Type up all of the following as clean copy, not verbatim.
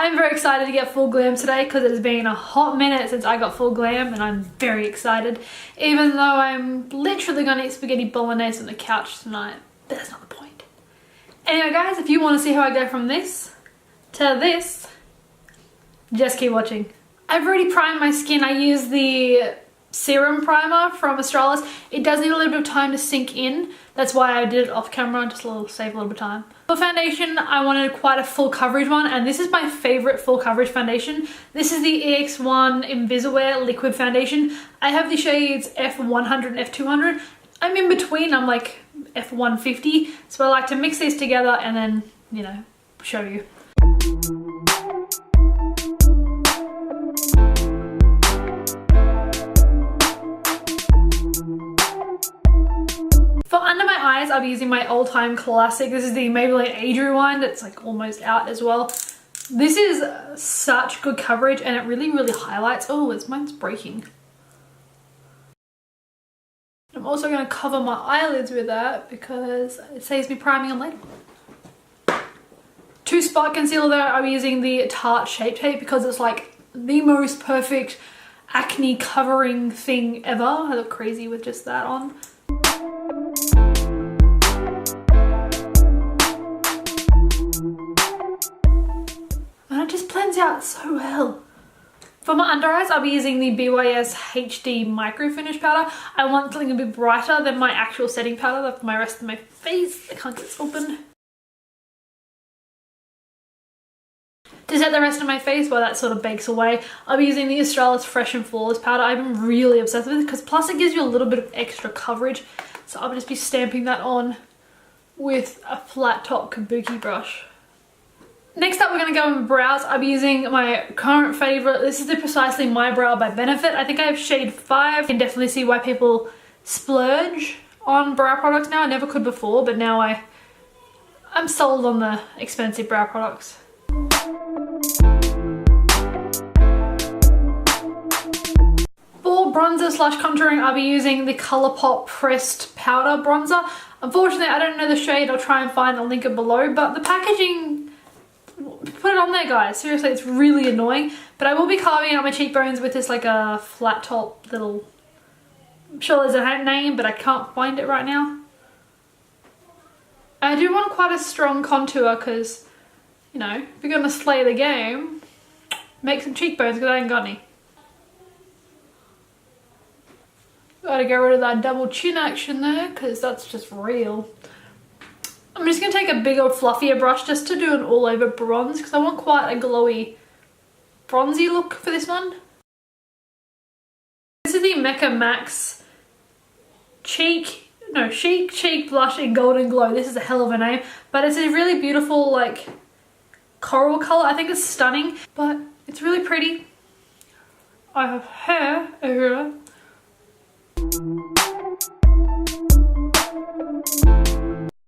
I'm very excited to get full glam today because it has been a hot minute since I got full glam and I'm very excited. Even though I'm literally going to eat spaghetti bolognese on the couch tonight. But that's not the point. Anyway guys, if you want to see how I go from this to this, just keep watching. I've already primed my skin. I use the serum primer from Australis. It does need a little bit of time to sink in. That's why I did it off camera, just to save a little bit of time. For foundation, I wanted quite a full coverage one, and this is my favorite full coverage foundation. This is the Ex1 Invisawear liquid foundation. I have the shades F100 and F200. I'm in between, I'm like F150, so I like to mix these together and then, you know, show you. For under my eyes, I'll be using my all-time classic. This is the Maybelline Age Rewind. It's like almost out as well. This is such good coverage and it really, really highlights. Oh, mine's breaking. I'm also going to cover my eyelids with that because it saves me priming them later. To spot concealer though, I'm using the Tarte Shape Tape because it's like the most perfect acne covering thing ever. I look crazy with just that on. And it just blends out so well. For my under eyes, I'll be using the BYS HD Micro Finish Powder. I want something a bit brighter than my actual setting powder for my rest of my face. I can't get this open. To set the rest of my face while that sort of bakes away, I'll be using the Australis Fresh and Flawless powder. I've been really obsessed with it because plus it gives you a little bit of extra coverage. So I'll just be stamping that on with a flat top kabuki brush. Next up, we're going to go in brows. I'll be using my current favourite. This is the Precisely My Brow by Benefit. I think I have shade 5. You can definitely see why people splurge on brow products now. I never could before, but now I'm sold on the expensive brow products. For bronzer slash contouring, I'll be using the Colourpop Pressed Powder Bronzer. Unfortunately, I don't know the shade. I'll try and find, I'll link it below, but the packaging, put it on there guys, seriously, it's really annoying. But I will be carving out my cheekbones with this like a flat top little, I'm sure there's a name but I can't find it right now. I do want quite a strong contour because, you know, if you're gonna slay the game, make some cheekbones because I ain't got any. Gotta get rid of that double chin action there because that's just real. I'm just going to take a bigger, fluffier brush just to do an all-over bronze because I want quite a glowy, bronzy look for this one. This is the Mecca Max Chic Cheek Blush in Golden Glow. This is a hell of a name, but it's a really beautiful, like, coral colour. I think it's stunning, but it's really pretty. I have hair everywhere.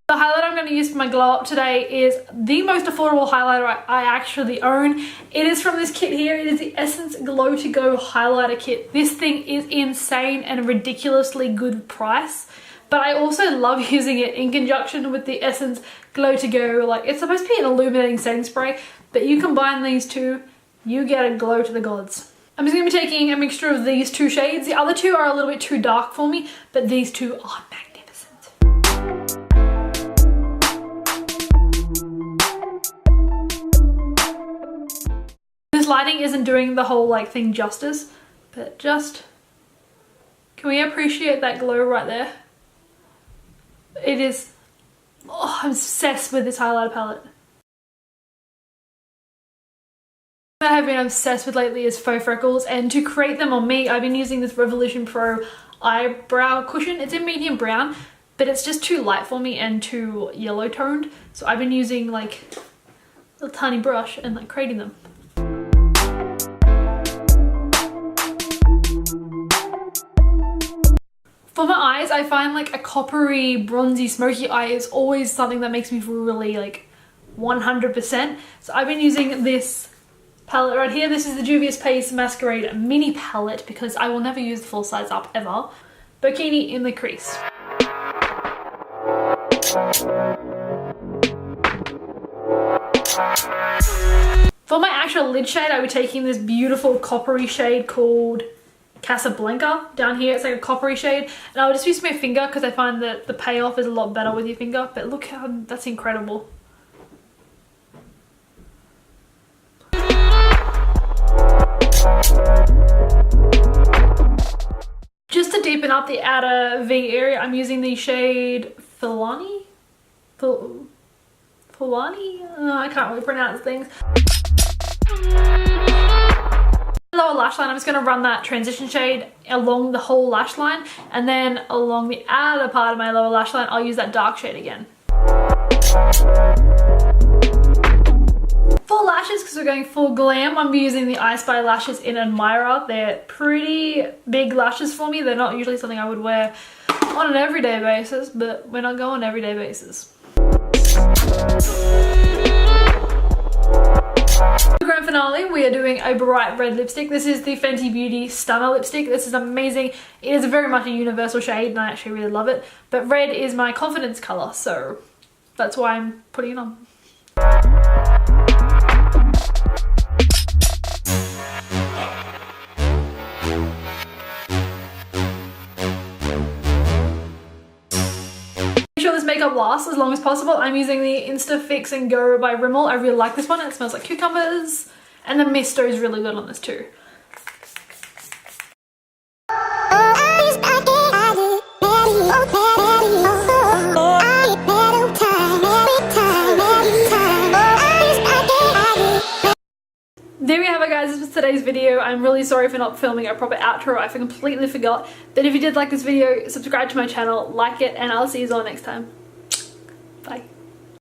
The highlighter I'm going to use for my glow up today is the most affordable highlighter I actually own. It is from this kit here. It is the Essence Glow to Go highlighter kit. This thing is insane and a ridiculously good price. But I also love using it in conjunction with the Essence Glow to Go. Like, it's supposed to be an illuminating setting spray, but you combine these two, you get a glow to the gods. I'm just going to be taking a mixture of these two shades. The other two are a little bit too dark for me, but these two are magnificent. This lighting isn't doing the whole like thing justice, but just, can we appreciate that glow right there? It is, oh, I'm obsessed with this highlighter palette. What I have been obsessed with lately is faux freckles, and to create them on me, I've been using this Revolution Pro eyebrow cushion. It's in medium brown, but it's just too light for me and too yellow toned. So I've been using like a little tiny brush and like creating them. For my eyes, I find like a coppery, bronzy, smoky eye is always something that makes me feel really like 100%. So I've been using this palette right here. This is the Juvius Paste Masquerade mini palette because I will never use the full size up ever. Bikini in the crease. For my actual lid shade, I'll be taking this beautiful coppery shade called Casablanca down here. It's like a coppery shade, and I'll just use my finger because I find that the payoff is a lot better with your finger. But look how that's incredible. Just to deepen up the outer V area, I'm using the shade Fulani? I can't really pronounce things. Lower lash line, I'm just going to run that transition shade along the whole lash line, and then along the outer part of my lower lash line, I'll use that dark shade again. For lashes, because we're going full glam, I'm using the I Spy lashes in Admira. They're pretty big lashes for me. They're not usually something I would wear on an everyday basis, but we're not going everyday basis. Grand finale, we are doing a bright red lipstick. This is the Fenty Beauty Stunna lipstick. This is amazing. It is very much a universal shade and I actually really love it. But red is my confidence colour, so that's why I'm putting it on. This makeup lasts as long as possible. I'm using the Insta Fix and Go by Rimmel. I really like this one. It smells like cucumbers, and the mister is really good on this too. There we have it, guys. This was today's video. I'm really sorry for not filming a proper outro. I completely forgot. But if you did like this video, subscribe to my channel, like it, and I'll see you all next time. Bye.